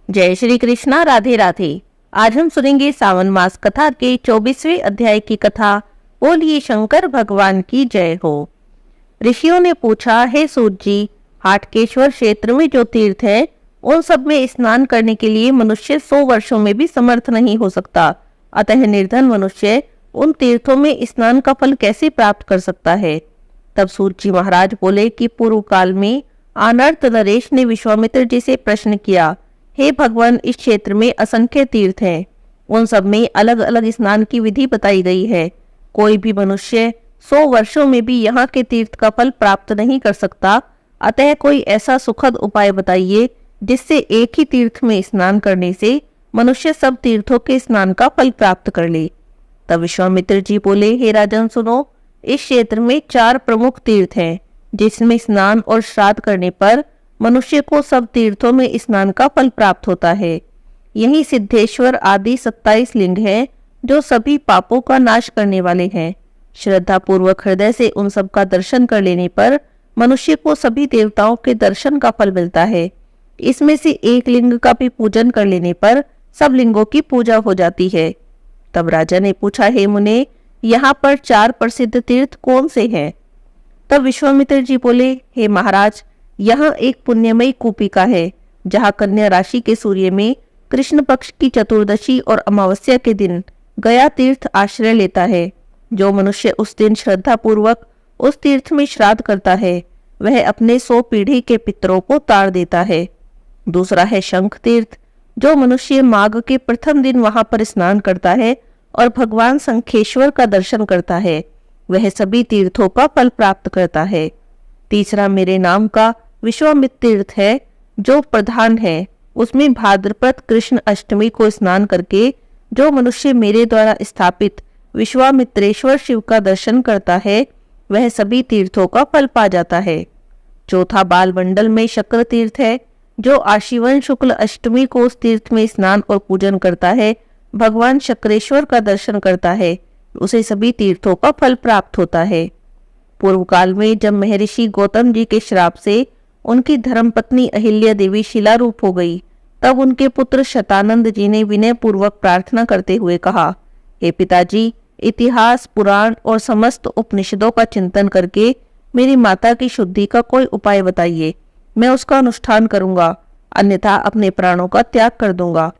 जय श्री कृष्णा। राधे राधे। आज हम सुनेंगे सावन मास कथा के 24वें अध्याय की कथा। बोलिए शंकर भगवान की जय हो। ऋषियों ने पूछा, हे सूत जी, हाटकेश्वर क्षेत्र में जो तीर्थ है उन सब में स्नान करने के लिए मनुष्य 100 वर्षों में भी समर्थ नहीं हो सकता। अतः निर्धन मनुष्य उन तीर्थों में स्नान का फल कैसे प्राप्त कर सकता है। तब सूत जी महाराज बोले कि पूर्व काल में आनर्त नरेश ने विश्वामित्र जी से प्रश्न किया, हे भगवान, इस क्षेत्र में असंख्य तीर्थ हैं, उन सब में अलग अलग स्नान की विधि बताई गई है। कोई भी मनुष्य 100 वर्षों में भी यहाँ के तीर्थ का फल प्राप्त नहीं कर सकता। अतः कोई ऐसा सुखद उपाय बताइए जिससे एक ही तीर्थ में स्नान करने से मनुष्य सब तीर्थों के स्नान का फल प्राप्त कर ले। तब विश्वामित्र जी बोले, हे राजन सुनो, इस क्षेत्र में 4 प्रमुख तीर्थ हैं जिसमें स्नान और श्राद्ध करने पर मनुष्य को सब तीर्थों में स्नान का फल प्राप्त होता है। यही सिद्धेश्वर आदि 27 लिंग हैं जो सभी पापों का नाश करने वाले हैं। श्रद्धा पूर्वक हृदय से उन सब का दर्शन कर लेने पर मनुष्य को सभी देवताओं के दर्शन का फल मिलता है। इसमें से एक लिंग का भी पूजन कर लेने पर सब लिंगों की पूजा हो जाती है। तब राजा ने पूछा, हे मुने, यहाँ पर 4 प्रसिद्ध तीर्थ कौन से हैं। तब विश्वामित्र जी बोले, हे महाराज, यहाँ एक पुण्यमयी कूपिका है जहाँ कन्या राशि के सूर्य में कृष्ण पक्ष की चतुर्दशी और अमावस्या के दिन गया तीर्थ आश्रय लेता है। जो मनुष्य उस दिन श्रद्धा पूर्वक उस तीर्थ में श्राद्ध करता है वह अपने 100 पीढ़ी के पितरों को तार देता है। दूसरा है शंख तीर्थ। जो मनुष्य माघ के प्रथम दिन वहां पर स्नान करता है और भगवान शंखेश्वर का दर्शन करता है वह सभी तीर्थों का फल प्राप्त करता है। तीसरा मेरे नाम का विश्वामित्र तीर्थ है जो प्रधान है। उसमें भाद्रपद कृष्ण अष्टमी को स्नान करके जो मनुष्य मेरे द्वारा स्थापित विश्वामित्रेश्वर शिव का दर्शन करता है वह सभी तीर्थों का फल पा जाता है। चौथा बालमंडल में शक्र तीर्थ है। जो आशीवन शुक्ल अष्टमी को उस तीर्थ में स्नान और पूजन करता है, भगवान शक्रेश्वर का दर्शन करता है, उसे सभी तीर्थों का फल प्राप्त होता है। पूर्व काल में जब महर्षि गौतम जी के श्राप से उनकी धर्मपत्नी अहिल्या देवी शिलारूप हो गई, तब उनके पुत्र शतानंद जी ने विनय पूर्वक प्रार्थना करते हुए कहा, हे पिताजी, इतिहास, पुराण और समस्त उपनिषदों का चिंतन करके मेरी माता की शुद्धि का कोई उपाय बताइए। मैं उसका अनुष्ठान करूंगा, अन्यथा अपने प्राणों का त्याग कर दूंगा।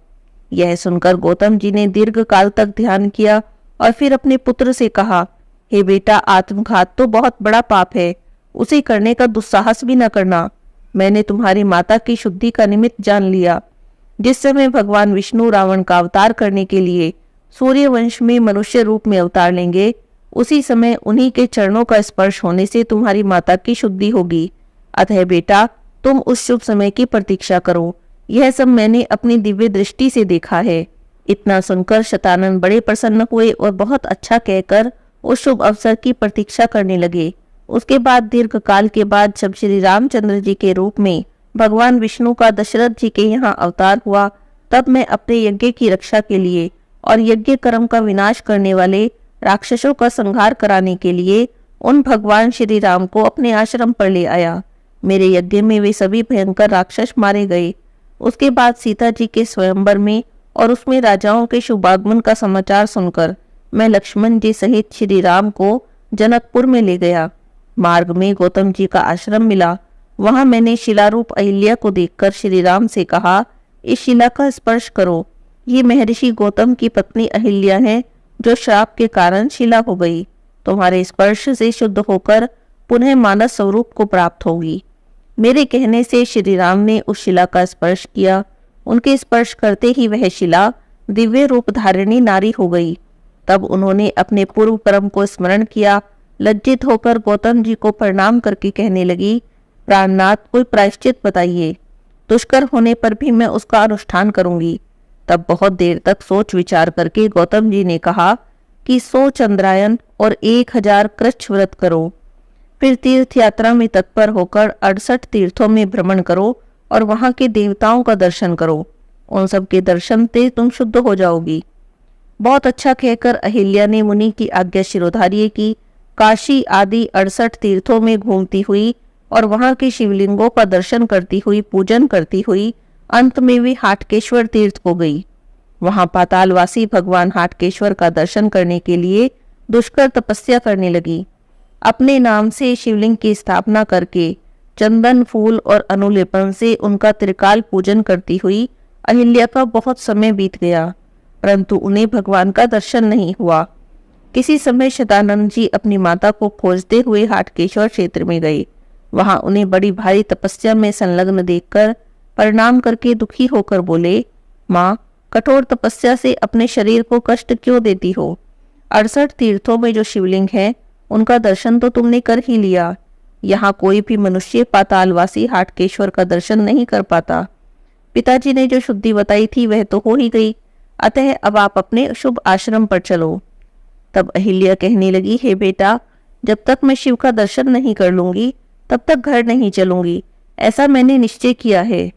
यह सुनकर गौतम जी ने दीर्घ काल तक ध्यान किया और फिर अपने पुत्र से कहा, हे बेटा, आत्मघात तो बहुत बड़ा पाप है, उसे करने का दुस्साहस भी न करना। मैंने तुम्हारी माता की शुद्धि का निमित्त जान लिया। जिस समय भगवान विष्णु रावण का अवतार करने के लिए सूर्य वंश में मनुष्य रूप में अवतार लेंगे, उसी समय उन्हीं के चरणों का स्पर्श होने से तुम्हारी माता की शुद्धि होगी। अतः बेटा, तुम उस शुभ समय की प्रतीक्षा करो। यह सब मैंने अपनी दिव्य दृष्टि से देखा है। इतना सुनकर शतानंद बड़े प्रसन्न हुए और बहुत अच्छा कहकर उस शुभ अवसर की प्रतीक्षा करने लगे। उसके बाद दीर्घ काल के बाद जब श्री रामचंद्र जी के रूप में भगवान विष्णु का दशरथ जी के यहाँ अवतार हुआ, तब मैं अपने यज्ञ की रक्षा के लिए और यज्ञ कर्म का विनाश करने वाले राक्षसों का संहार कराने के लिए उन भगवान श्री राम को अपने आश्रम पर ले आया। मेरे यज्ञ में वे सभी भयंकर राक्षस मारे गए। उसके बाद सीता जी के स्वयंवर में और उसमें राजाओं के शुभागमन का समाचार सुनकर मैं लक्ष्मण जी सहित श्री राम को जनकपुर में ले गया। मार्ग में गौतम जी का आश्रम मिला। वहां मैंने शिलारूप अहिल्या को देखकर श्री राम से कहा, इस शिला का स्पर्श करो। ये महर्षि गौतम की पत्नी अहिल्या है जो श्राप के कारण शिला हो गई। तुम्हारे स्पर्श से शुद्ध होकर पुनः मानस स्वरूप को प्राप्त होगी। मेरे कहने से श्री राम ने उस शिला का स्पर्श किया। उनके स्पर्श करते ही वह शिला दिव्य रूप धारिणी नारी हो गई। तब उन्होंने अपने पूर्व कर्म को स्मरण किया। लज्जित होकर गौतम जी को प्रणाम करके कहने लगी, प्राणनाथ, कोई प्रायश्चित बताइए। दुष्कर होने पर भी मैं उसका अनुष्ठान करूंगी। तब बहुत देर तक सोच विचार करके गौतम जी ने कहा कि 100 चंद्रायन और 1000 कृच्छ व्रत करो। फिर तीर्थ यात्रा में तत्पर होकर 68 तीर्थों में भ्रमण करो और वहां के देवताओं का दर्शन करो। उन सब के दर्शन से तुम शुद्ध हो जाओगी। बहुत अच्छा कहकर अहिल्या ने मुनि की आज्ञा शिरोधार्य की। काशी आदि 68 तीर्थों में घूमती हुई और वहां के शिवलिंगों का दर्शन करती हुई, पूजन करती हुई अंत में वे हाटकेश्वर तीर्थ को गई। वहां पातालवासी भगवान हाटकेश्वर का दर्शन करने के लिए दुष्कर तपस्या करने लगी। अपने नाम से शिवलिंग की स्थापना करके चंदन फूल और अनुलेपन से उनका त्रिकाल पूजन करती हुई अहिल्या का बहुत समय बीत गया, परंतु उन्हें भगवान का दर्शन नहीं हुआ। किसी समय शतानंद जी अपनी माता को खोजते हुए हाटकेश्वर क्षेत्र में गए। वहां उन्हें बड़ी भारी तपस्या में संलग्न देखकर प्रणाम करके दुखी होकर बोले, माँ, कठोर तपस्या से अपने शरीर को कष्ट क्यों देती हो? 68 तीर्थों में जो शिवलिंग है उनका दर्शन तो तुमने कर ही लिया। यहाँ कोई भी मनुष्य पातालवासी हाटकेश्वर का दर्शन नहीं कर पाता। पिताजी ने जो शुद्धि बताई थी वह तो हो ही गई, अतः अब आप अपने शुभ आश्रम पर चलो। तब अहिल्या कहने लगी, हे बेटा, जब तक मैं शिव का दर्शन नहीं कर लूंगी तब तक घर नहीं चलूंगी, ऐसा मैंने निश्चय किया है।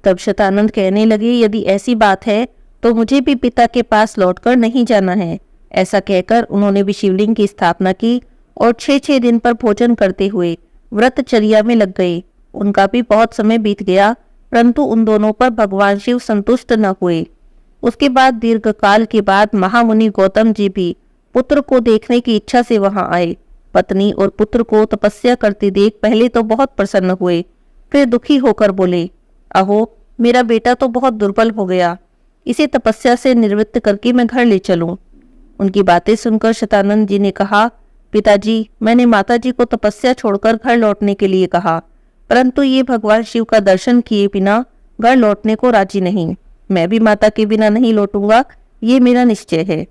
तब शतानंद कहने लगे, यदि ऐसी बात है तो मुझे भी पिता के पास लौटकर नहीं जाना है। ऐसा कहकर उन्होंने भी शिवलिंग की स्थापना की और 6-6 दिन पर भोजन करते हुए व्रतचर्या में लग गए। उनका भी बहुत समय बीत गया, परंतु उन दोनों पर भगवान शिव संतुष्ट न हुए। उसके बाद दीर्घकाल के बाद महामुनि गौतम जी भी पुत्र को देखने की इच्छा से वहां आए। पत्नी और पुत्र को तपस्या करते देख पहले तो बहुत प्रसन्न हुए, फिर दुखी होकर बोले, अहो, मेरा बेटा तो बहुत दुर्बल हो गया, इसे तपस्या से निवृत्त करके मैं घर ले चलूं। उनकी बातें सुनकर शतानंद जी ने कहा, पिताजी, मैंने माताजी को तपस्या छोड़कर घर लौटने के लिए कहा, परंतु ये भगवान शिव का दर्शन किए बिना घर लौटने को राजी नहीं। मैं भी माता के बिना नहीं लौटूंगा, ये मेरा निश्चय है।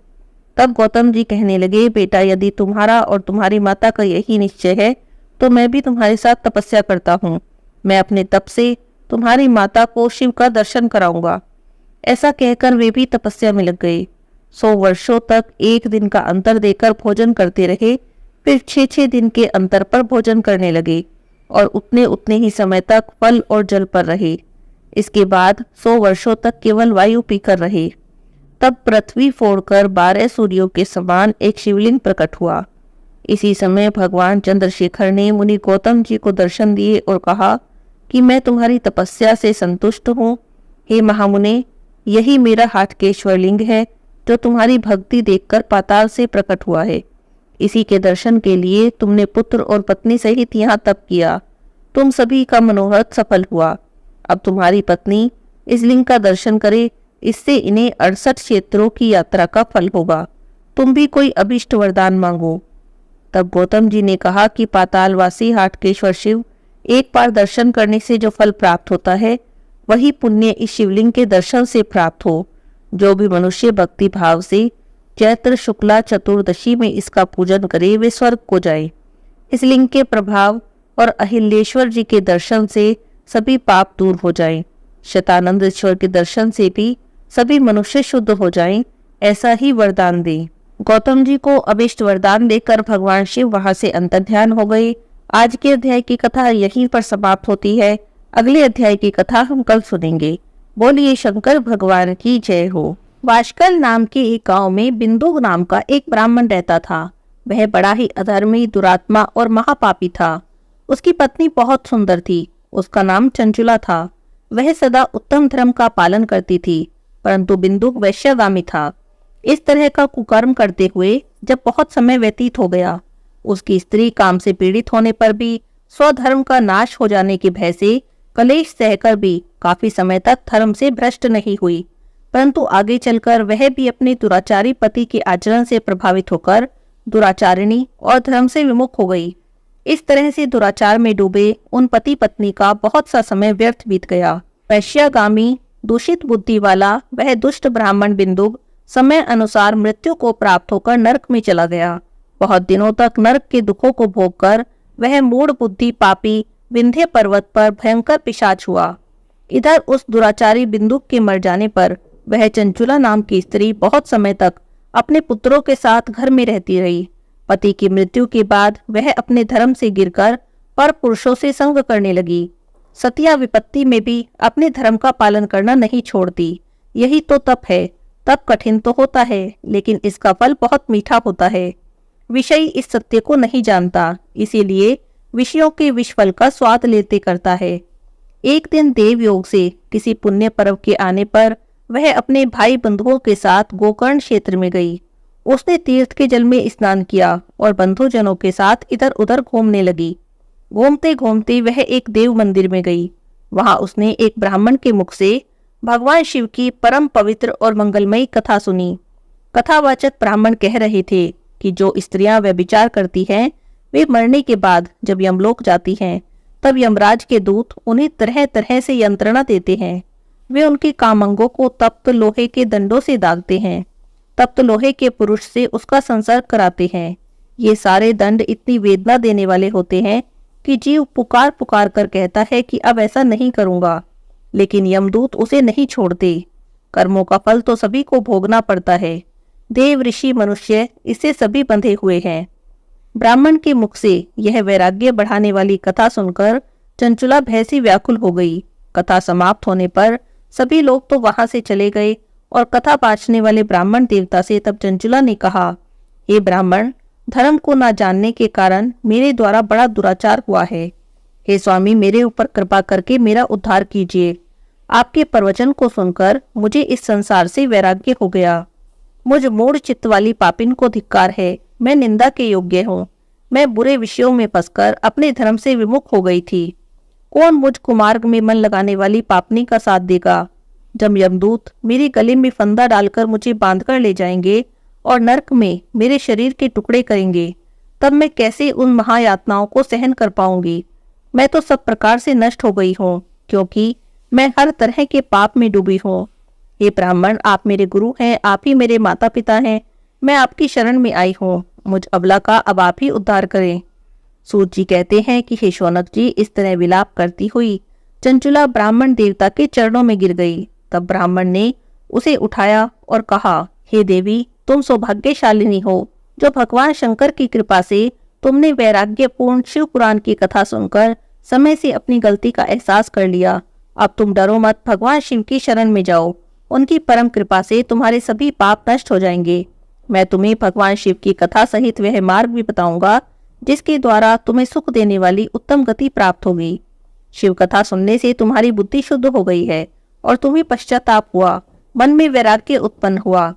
तब गौतम जी कहने लगे, बेटा, यदि तुम्हारा और तुम्हारी माता का यही निश्चय है तो मैं भी तुम्हारे साथ तपस्या करता हूँ। मैं अपने तप से तुम्हारी माता को शिव का दर्शन कराऊंगा। ऐसा कहकर वे भी तपस्या में लग गए। 100 वर्षों तक एक दिन का अंतर देकर भोजन करते रहे, फिर 6-6 दिन के अंतर पर भोजन करने लगे और उतने ही समय तक फल और जल पर रहे। इसके बाद 100 वर्षों तक केवल वायु पीकर रहे। तब पृथ्वी फोड़कर 12 सूर्यों के समान एक शिवलिंग प्रकट हुआ। इसी समय भगवान चंद्रशेखर ने मुनि गौतम जी को दर्शन दिए और कहा कि मैं तुम्हारी तपस्या से संतुष्ट हूँ। हे महामुने, यही मेरा हाटकेश्वर लिंग है जो तुम्हारी भक्ति देखकर पाताल से प्रकट हुआ है। इसी के दर्शन के लिए तुमने पुत्र और पत्नी सहित यहाँ तप किया। तुम सभी का मनोरथ सफल हुआ। अब तुम्हारी पत्नी इस लिंग का दर्शन करे, इससे इन्हें 68 क्षेत्रों की यात्रा का फल होगा। तुम भी कोई अभिष्ट वरदान मांगो। तब गौतम जी ने कहा कि पातालवासी हाटकेश्वर शिव एक बार दर्शन करने से जो फल प्राप्त होता है वही पुण्य इस शिवलिंग के दर्शन से प्राप्त हो। जो भी मनुष्य भक्ति भाव से चैत्र शुक्ला चतुर्दशी में इसका पूजन करे वे स्वर्ग को जाए। इस लिंग के प्रभाव और अहिल्येश्वर जी के दर्शन से सभी पाप दूर हो जाएं। शतानंद ईश्वर के दर्शन से भी सभी मनुष्य शुद्ध हो जाएं, ऐसा ही वरदान दे। गौतम जी को अभिष्ट वरदान देकर भगवान शिव वहां से अंतर्ध्यान हो गए। आज के अध्याय की कथा यहीं पर समाप्त होती है। अगले अध्याय की कथा हम कल सुनेंगे। बोलिए शंकर भगवान की जय हो। वाशकल नाम के एक गांव में बिंदु नाम का एक ब्राह्मण रहता था। वह बड़ा ही अधर्मी, दुरात्मा और महापापी था। उसकी पत्नी बहुत सुंदर थी। उसका नाम चंचुला था। वह सदा उत्तम धर्म का पालन करती थी, परंतु बिंदु वैश्यगामी था। इस तरह का कुकर्म करते हुए जब बहुत समय व्यतीत हो गया, उसकी स्त्री काम से पीड़ित होने पर भी स्वधर्म का नाश हो जाने के भय से कलेश सहकर भी काफी समय तक धर्म से भ्रष्ट नहीं हुई, परंतु आगे चलकर वह भी अपने दुराचारी पति के आचरण से प्रभावित होकर दुराचारिणी और धर्म से विमुख हो गई। इस तरह से दुराचार में डूबे उन पति पत्नी का बहुत सा समय व्यर्थ बीत गया। वैश्यागामी दूषित बुद्धि वाला वह दुष्ट ब्राह्मण बिंदु समय अनुसार मृत्यु को प्राप्त होकर नरक में चला गया। बहुत दिनों तक नरक के दुखों को भोगकर वह मूढ़ बुद्धि पापी विंध्य पर्वत पर भयंकर पिशाच हुआ। इधर उस दुराचारी बिंदु के मर जाने पर वह चंचुला नाम की स्त्री बहुत समय तक अपने पुत्रों के साथ घर में रहती रही। पति की मृत्यु के बाद वह अपने धर्म से गिरकर पर पुरुषों से संग करने लगी। सतिया विपत्ति में भी अपने धर्म का पालन करना नहीं छोड़ती। यही तो तप है। तप कठिन तो होता है, लेकिन इसका फल बहुत मीठा होता है। विषयी इस सत्य को नहीं जानता, इसीलिए विषयों के विष फल का स्वाद लेते करता है। एक दिन देव योग से किसी पुण्य पर्व के आने पर वह अपने भाई बंधुओं के साथ गोकर्ण क्षेत्र में गई। उसने तीर्थ के जल में स्नान किया और बंधुजनों के साथ इधर उधर घूमने लगी। घूमते घूमते वह एक देव मंदिर में गई। वहां उसने एक ब्राह्मण के मुख से भगवान शिव की परम पवित्र और मंगलमयी कथा सुनी। कथावाचक ब्राह्मण कह रहे थे कि जो स्त्रियां व्यभिचार करती हैं, वे मरने के बाद जब यमलोक जाती हैं, तब यमराज के दूत उन्हें तरह तरह से यंत्रणा देते हैं। वे उनके कामंगों को तप्त लोहे के दंडों से दागते हैं, तप्त लोहे के पुरुष से उसका संसर्ग कराते हैं। ये सारे दंड इतनी वेदना देने वाले होते हैं कि जीव पुकार पुकार कर कहता है कि अब ऐसा नहीं करूंगा, लेकिन यमदूत उसे नहीं छोड़ते। कर्मों का फल तो सभी को भोगना पड़ता है। देव, ऋषि, मनुष्य, इससे सभी बंधे हुए हैं। ब्राह्मण के मुख से यह वैराग्य बढ़ाने वाली कथा सुनकर चंचुला भय से व्याकुल हो गई। कथा समाप्त होने पर सभी लोग तो वहां से चले गए और कथा बाँचने वाले ब्राह्मण देवता से तब चंचुला ने कहा, हे ब्राह्मण, धर्म को ना जानने के कारण मेरे द्वारा बड़ा दुराचार हुआ है। हे स्वामी, मेरे ऊपर कृपा करके मेरा उद्धार कीजिए। आपके प्रवचन को सुनकर मुझे इस संसार से वैराग्य हो गया। मुझ मूढ़ चित्त वाली पापिन को धिक्कार है। मैं निंदा के योग्य हूँ। मैं बुरे विषयों में फंसकर अपने धर्म से विमुख हो गई थी। कौन मुझ कुमार्ग में मन लगाने वाली पापनी का साथ देगा? जब यमदूत मेरे गले में फंदा डालकर मुझे बांधकर ले जाएंगे और नरक में मेरे शरीर के टुकड़े करेंगे, तब मैं कैसे उन महायातनाओं को सहन कर पाऊंगी? मैं तो सब प्रकार से नष्ट हो गई हूँ, क्योंकि मैं हर तरह के पाप में डूबी हूँ। हे ब्राह्मण, आप मेरे गुरु हैं, आप ही मेरे माता पिता हैं। मैं आपकी शरण में आई हूँ। मुझ अबला का अब आप ही उद्धार करें। सूत जी कहते हैं कि हे शौनक जी, इस तरह विलाप करती हुई चंचुला ब्राह्मण देवता के चरणों में गिर गई। तब ब्राह्मण ने उसे उठाया और कहा, हे देवी, तुम सौभाग्यशालिनी हो जो भगवान शंकर की कृपा से तुमने वैराग्यपूर्ण शिव पुराण की कथा सुनकर समय से अपनी गलती का एहसास कर लिया। अब तुम डरो मत, भगवान शिव की शरण में जाओ। उनकी परम कृपा से तुम्हारे सभी पाप नष्ट हो जाएंगे। मैं तुम्हें भगवान शिव की कथा सहित वह मार्ग भी बताऊंगा जिसके द्वारा तुम्हें सुख देने वाली उत्तम गति प्राप्त होगी। शिव कथा सुनने से तुम्हारी बुद्धि शुद्ध हो गई है और तुम्हें पश्चाताप हुआ, मन में वैराग्य उत्पन्न हुआ।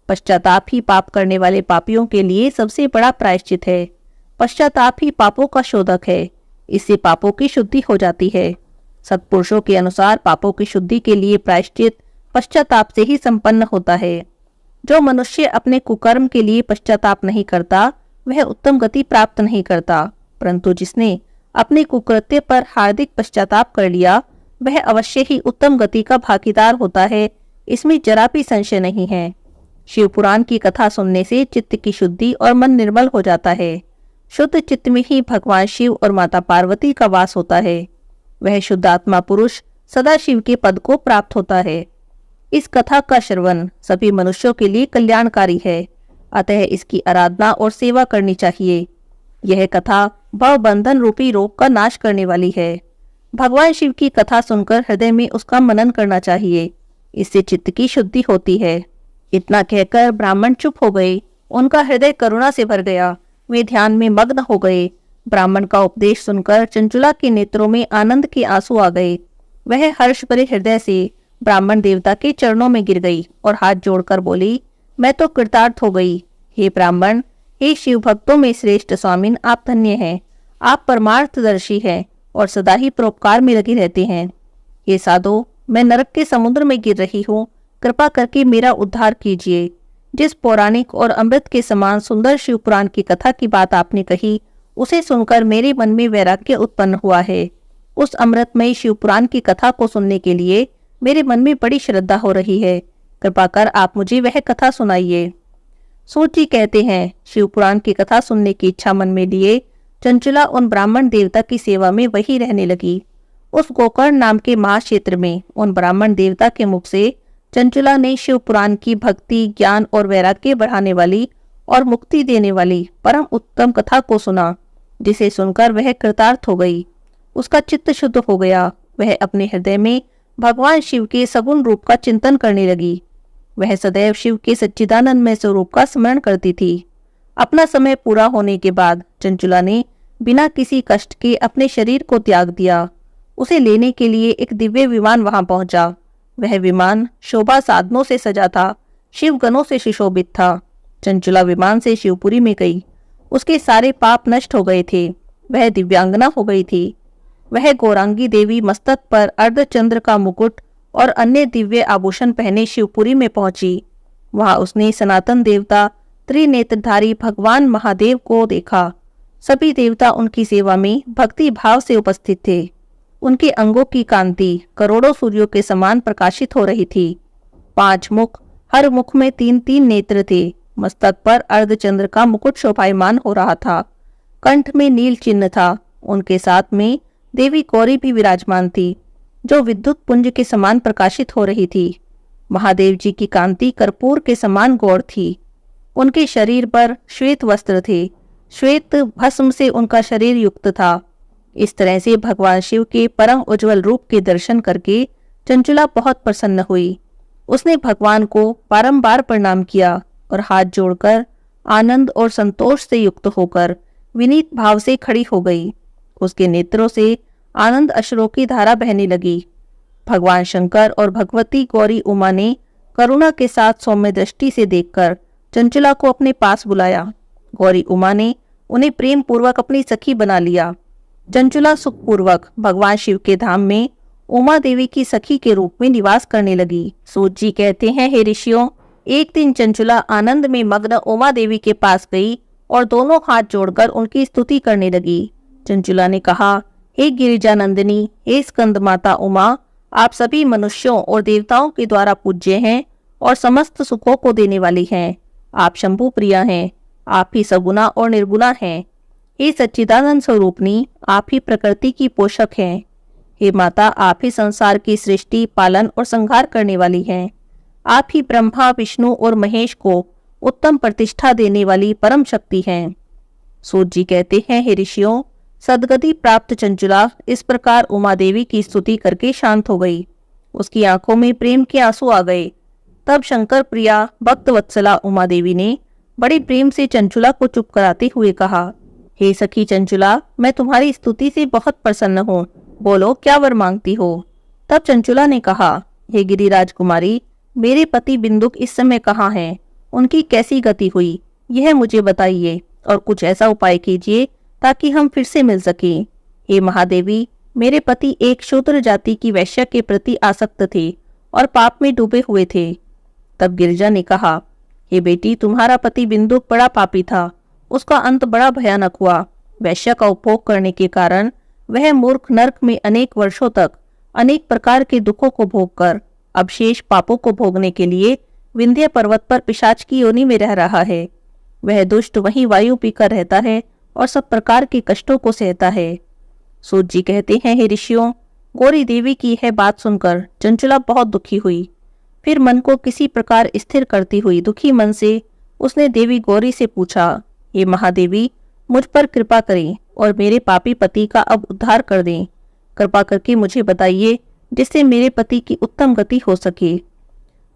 पश्चाताप ही पाप करने वाले पापियों के लिए सबसे बड़ा प्रायश्चित है। पश्चाताप ही पापों का शोधक है। इससे पापों की शुद्धि हो जाती है। सत्पुरुषों के अनुसार पापों की शुद्धि के लिए प्रायश्चित पश्चाताप से ही संपन्न होता है। जो मनुष्य अपने कुकर्म के लिए पश्चाताप नहीं करता, वह उत्तम गति प्राप्त नहीं करता, परंतु जिसने अपने कुकृत्य पर हार्दिक पश्चाताप कर लिया, वह अवश्य ही उत्तम गति का भागीदार होता है। इसमें जरा भी संशय नहीं है। शिव पुराण की कथा सुनने से चित्त की शुद्धि और मन निर्मल हो जाता है। शुद्ध चित्त में ही भगवान शिव और माता पार्वती का वास होता है। वह शुद्ध आत्मा पुरुष सदा शिव के पद को प्राप्त होता है। इस कथा का श्रवण सभी मनुष्यों के लिए कल्याणकारी है, अतः इसकी आराधना और सेवा करनी चाहिए। यह कथा भवबंधन रूपी रोग का नाश करने वाली है। भगवान शिव की कथा सुनकर हृदय में उसका मनन करना चाहिए। इससे चित्त की शुद्धि होती है। इतना कहकर ब्राह्मण चुप हो गए। उनका हृदय करुणा से भर गया। वे ध्यान में मग्न हो गए। ब्राह्मण का उपदेश सुनकर चंचुला के नेत्रों में आनंद के आंसू आ गए। वह हर्ष भरे हृदय से ब्राह्मण देवता के चरणों में गिर गई और हाथ जोड़कर बोली, मैं तो कृतार्थ हो गई। हे ब्राह्मण, हे शिव भक्तों में श्रेष्ठ स्वामिन, आप धन्य हैं। आप परमार्थदर्शी हैं और सदा ही परोपकार में लगे रहते हैं। हे साधो, मैं नरक के समुद्र में गिर रही हूँ, कृपा करके मेरा उद्धार कीजिए। जिस पौराणिक और अमृत के समान सुंदर शिव पुराण की कथा की बात आपने कही, उसे सुनकर मेरे मन में वैराग्य उत्पन्न हुआ है। उस अमृतमयी शिव पुराण की कथा को सुनने के लिए मेरे मन में बड़ी श्रद्धा हो रही है। कृपा कर आप मुझे वह कथा सुनाइए। सूत जी कहते हैं, शिव पुराण की कथा सुनने की इच्छा मन में लिए चंचुला उन ब्राह्मण देवता की सेवा में वही रहने लगी। उस गोकर्ण नाम के महाक्षेत्र में उन ब्राह्मण देवता के मुख से चंचुला ने शिव पुराण की भक्ति, ज्ञान और वैराग्य बढ़ाने वाली और मुक्ति देने वाली परम उत्तम कथा को सुना, जिसे सुनकर वह कृतार्थ हो गई। उसका चित्त शुद्ध हो गया। वह अपने हृदय में भगवान शिव के सगुण रूप का चिंतन करने लगी। वह सदैव शिव के सच्चिदानंदमय स्वरूप का स्मरण करती थी। अपना समय पूरा होने के बाद चंचुला ने बिना किसी कष्ट के अपने शरीर को त्याग दिया। उसे लेने के लिए एक दिव्य विमान वहां पहुंचा। वह विमान शोभा साधनों से सजा था, शिवगणों से सुशोभित था। चंचुला विमान से शिवपुरी में गई। उसके सारे पाप नष्ट हो गए थे। वह दिव्यांगना हो गई थी। वह गौरांगी देवी मस्तक पर अर्धचंद्र का मुकुट और अन्य दिव्य आभूषण पहने शिवपुरी में पहुंची। वहां उसने सनातन देवता त्रिनेत्रधारी भगवान महादेव को देखा। सभी देवता उनकी सेवा में भक्ति भाव से उपस्थित थे। उनके अंगों की कांति करोड़ों सूर्यों के समान प्रकाशित हो रही थी। 5 मुख, हर मुख में 3-3 नेत्र थे। मस्तक पर अर्धचंद्र का मुकुट शोभायमान हो रहा था। कंठ में नील चिन्ह था। उनके साथ में देवी गौरी भी विराजमान थी, जो विद्युत पुंज के समान प्रकाशित हो रही थी। महादेव जी की कांति कर्पूर के समान गौर थी। उनके शरीर पर श्वेत वस्त्र थे। श्वेत भस्म से उनका शरीर युक्त था। इस तरह से भगवान शिव के परम उज्जवल रूप के दर्शन करके चंचुला बहुत प्रसन्न हुई। उसने भगवान को बारंबार प्रणाम किया और हाथ जोड़कर आनंद और संतोष से युक्त होकर विनीत भाव से खड़ी हो गई। उसके नेत्रों से आनंद अश्रों की धारा बहने लगी। भगवान शंकर और भगवती गौरी उमा ने करुणा के साथ सौम्य दृष्टि से देखकर चंचुला को अपने पास बुलाया। गौरी उमा ने उन्हें प्रेम पूर्वक अपनी सखी बना लिया। चंचुला सुखपूर्वक भगवान शिव के धाम में उमा देवी की सखी के रूप में निवास करने लगी। सूत जी कहते हैं, हे ऋषियों, एक दिन चंचुला आनंद में मग्न उमा देवी के पास गई और दोनों हाथ जोड़कर उनकी स्तुति करने लगी। चंचुला ने कहा, हे गिरिजानंदिनी, हे स्कंद माता उमा, आप सभी मनुष्यों और देवताओं के द्वारा पूज्य हैं और समस्त सुखों को देने वाली हैं। आप शंभु प्रिया हैं। आप ही सगुना और निर्गुणा हैं। हे सच्चिदानंद स्वरूपनी, आप ही प्रकृति की पोषक हैं। हे माता, आप ही संसार की सृष्टि, पालन और संहार करने वाली हैं। आप ही ब्रह्मा, विष्णु और महेश को उत्तम प्रतिष्ठा देने वाली परम शक्ति हैं। सूत जी कहते हैं, हे ऋषियों, सदगति प्राप्त चंचुला इस प्रकार उमा देवी की स्तुति करके शांत हो गई। उसकी आंखों में प्रेम के आंसू आ गए। तब शंकर प्रिया भक्त वत्सला उमा देवी ने बड़े प्रेम से चंचुला को चुप कराते हुए कहा, हे सखी चंचुला, मैं तुम्हारी स्तुति से बहुत प्रसन्न हूँ। बोलो, क्या वर मांगती हो? तब चंचुला ने कहा, हे गिरिराज कुमारी, मेरे पति बिंदुक इस समय कहाँ हैं? उनकी कैसी गति हुई, यह मुझे बताइए और कुछ ऐसा उपाय कीजिए ताकि हम फिर से मिल सकें। हे महादेवी, मेरे पति एक शूद्र जाति की वैश्या के प्रति आसक्त थे और पाप में डूबे हुए थे। तब गिरिजा ने कहा, हे बेटी, तुम्हारा पति बिंदुक बड़ा पापी था। उसका अंत बड़ा भयानक हुआ। वैश्या का उपभोग करने के कारण वह मूर्ख नरक में अनेक वर्षों तक अनेक प्रकार के दुखों को भोगकर अब शेष पापों को भोगने के लिए विंध्य पर्वत पर पिशाच की योनि में रह रहा है। वह दुष्ट वहीं वायु पीकर रहता है और सब प्रकार के कष्टों को सहता है। सूत जी कहते हैं, हे ऋषियों, गौरी देवी की यह बात सुनकर चंचुला बहुत दुखी हुई। फिर मन को किसी प्रकार स्थिर करती हुई दुखी मन से उसने देवी गौरी से पूछा, हे महादेवी, मुझ पर कृपा करें और मेरे पापी पति का अब उद्धार कर दें। कृपा करके मुझे बताइए जिससे मेरे पति की उत्तम गति हो सके।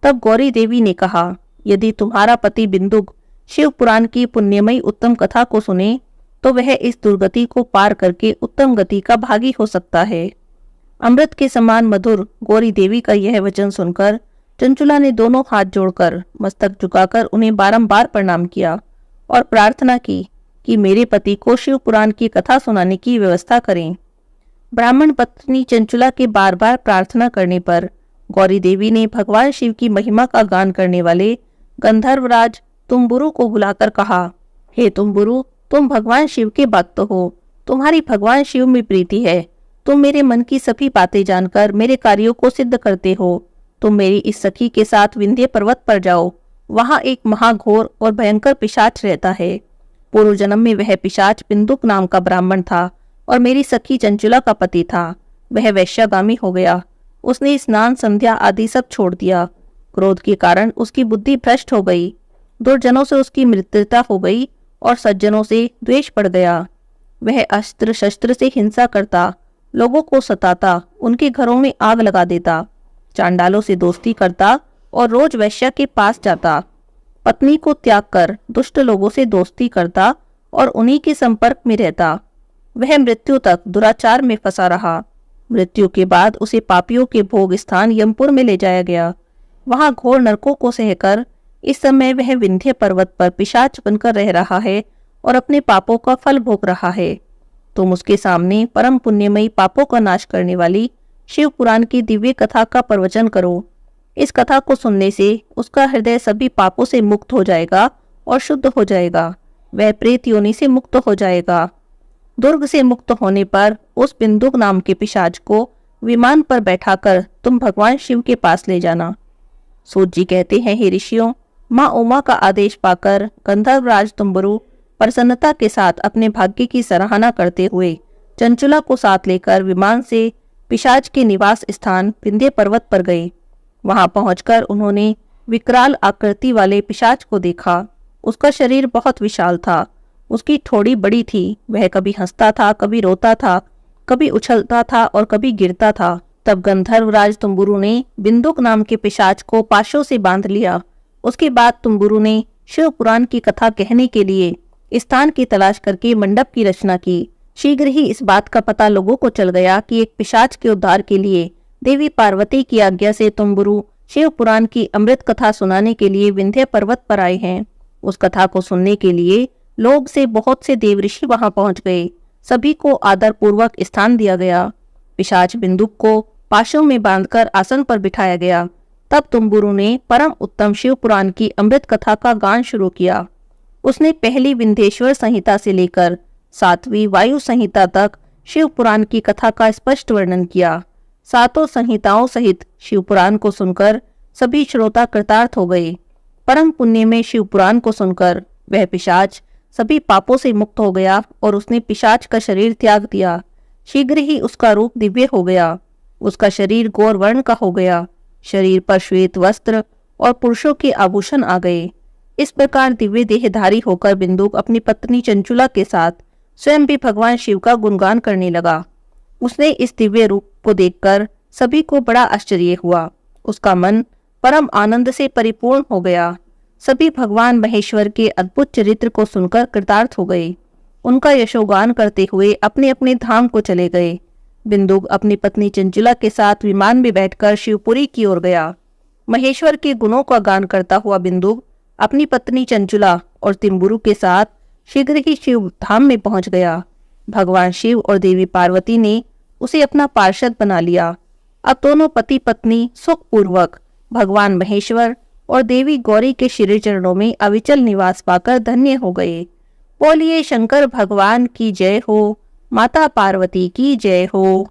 तब गौरी देवी ने कहा, यदि तुम्हारा पति बिंदुक शिव पुराण की पुण्यमयी उत्तम कथा को सुने तो वह इस दुर्गति को पार करके उत्तम गति का भागी हो सकता है। अमृत के समान मधुर गौरी देवी का यह वचन सुनकर चंचुला ने दोनों हाथ जोड़कर मस्तक झुकाकर उन्हें बारंबार प्रणाम किया और प्रार्थना की कि मेरे पति को शिव पुराण की कथा सुनाने की व्यवस्था करें। ब्राह्मण पत्नी चंचुला के बार बार प्रार्थना करने पर गौरी देवी ने भगवान शिव की महिमा का गान करने वाले गंधर्वराज तुम्बुरु को बुलाकर कहा, हे तुम्बुरु, तुम भगवान शिव के भक्त हो। तुम्हारी भगवान शिव में प्रीति है। तुम मेरे मन की सभी बातें जानकर मेरे कार्यों को सिद्ध करते हो। तुम मेरी इस सखी के साथ विंध्य पर्वत पर जाओ। वहां एक महाघोर और भयंकर पिशाच रहता है। पूर्व जन्म में वह पिशाच बिंदुक नाम का ब्राह्मण था और मेरी सखी चंचुला का पति था। वह वैश्यागामी हो गया। उसने स्नान संध्या आदि सब छोड़ दिया। क्रोध के कारण उसकी बुद्धि भ्रष्ट हो गई। दुर्जनों से उसकी मित्रता हो गई और सज्जनों से द्वेष बढ़ गया। वह अस्त्र शस्त्र से हिंसा करता, लोगों को सताता, उनके घरों में आग लगा देता, चांडालों से दोस्ती करता और रोज वैश्या के पास जाता। पत्नी को त्याग कर दुष्ट लोगों से दोस्ती करता और उन्हीं के संपर्क में रहता। वह मृत्यु तक दुराचार में फंसा रहा। मृत्यु के बाद उसे पापियों के भोग स्थान यमपुर में ले जाया गया। वहां घोर नरकों को सहकर इस समय वह विंध्य पर्वत पर पिशाच बनकर रह रहा है और अपने पापों का फल भोग रहा है। तुम उसके सामने परम पुण्यमयी पापों का नाश करने वाली शिव पुराण की दिव्य कथा का प्रवचन करो। इस कथा को सुनने से उसका हृदय सभी पापों से मुक्त हो जाएगा और शुद्ध हो जाएगा। वह प्रेत योनि से मुक्त हो जाएगा। दुर्ग से मुक्त होने पर उस बिंदुक नाम के पिशाच को विमान पर बैठाकर तुम भगवान शिव के पास ले जाना। सूत जी कहते हैं, हे ऋषियों, माँ उमा का आदेश पाकर गंधर्वराज तुम्बरु प्रसन्नता के साथ अपने भाग्य की सराहना करते हुए चंचुला को साथ लेकर विमान से पिशाच के निवास स्थान विंध्य पर्वत पर गए। वहां पहुंचकर उन्होंने विकराल आकृति वाले पिशाच को देखा। उसका शरीर बहुत विशाल था, उसकी ठोड़ी बड़ी थी। वह कभी हंसता था, कभी रोता था, कभी उछलता था और कभी गिरता था। तब गंधर्वराज तुम्बुरु ने बिंदुक नाम के पिशाच को पाशों से बांध लिया। उसके बाद तुम्बुरु ने शिव पुराण की कथा कहने के लिए स्थान की तलाश करके मंडप की रचना की। शीघ्र ही इस बात का पता लोगों को चल गया कि एक पिशाच के उद्धार के लिए देवी पार्वती की आज्ञा से तुम्बुरु शिव पुराण की अमृत कथा सुनाने के लिए विंध्य पर्वत पर आए हैं। उस कथा को सुनने के लिए लोग से बहुत से देव ऋषि वहां पहुंच गए। सभी को आदर पूर्वक स्थान दिया गया। पिशाच बिंदुक को पाशों में बांधकर आसन पर बिठाया गया। तब तुम्बुरु ने परम उत्तम शिव पुराण की अमृत कथा का गान शुरू किया। उसने पहली विंध्येश्वर संहिता से लेकर 7वीं वायु संहिता तक शिव पुराण की कथा का स्पष्ट वर्णन किया। 7 संहिताओं सहित शिव पुराण को सुनकर सभी श्रोता कृतार्थ हो गए। परम पुण्य में शिव पुराण को सुनकर वह पिशाच सभी पापों से मुक्त हो गया और उसने पिशाच का शरीर त्याग दिया। शीघ्र ही उसका रूप दिव्य हो गया। उसका शरीर गौर वर्ण का हो गया। शरीर पर श्वेत वस्त्र और पुरुषों के आभूषण आ गए। इस प्रकार दिव्य देहधारी होकर बिंदुक अपनी पत्नी चंचुला के साथ स्वयं भी भगवान शिव का गुणगान करने लगा। उसने इस दिव्य रूप को देखकर सभी को बड़ा आश्चर्य हुआ। उसका मन परम आनंद से परिपूर्ण हो गया। सभी भगवान महेश्वर के अद्भुत चरित्र को सुनकर कृतार्थ हो गए। उनका यशोगान करते हुए अपने अपने धाम को चले गए। बिंदुक अपनी पत्नी चंचुला के साथ विमान में बैठकर शिवपुरी की ओर गया। महेश्वर के गुणों का गान करता हुआ बिंदुक अपनी पत्नी चंचुला और तिम्बुरु के साथ शीघ्र ही शिव धाम में पहुंच गया। भगवान शिव और देवी पार्वती ने उसे अपना पार्षद बना लिया। अब दोनों पति पत्नी सुखपूर्वक भगवान महेश्वर और देवी गौरी के श्री चरणों में अविचल निवास पाकर धन्य हो गए। बोलिए शंकर भगवान की जय हो, माता पार्वती की जय हो।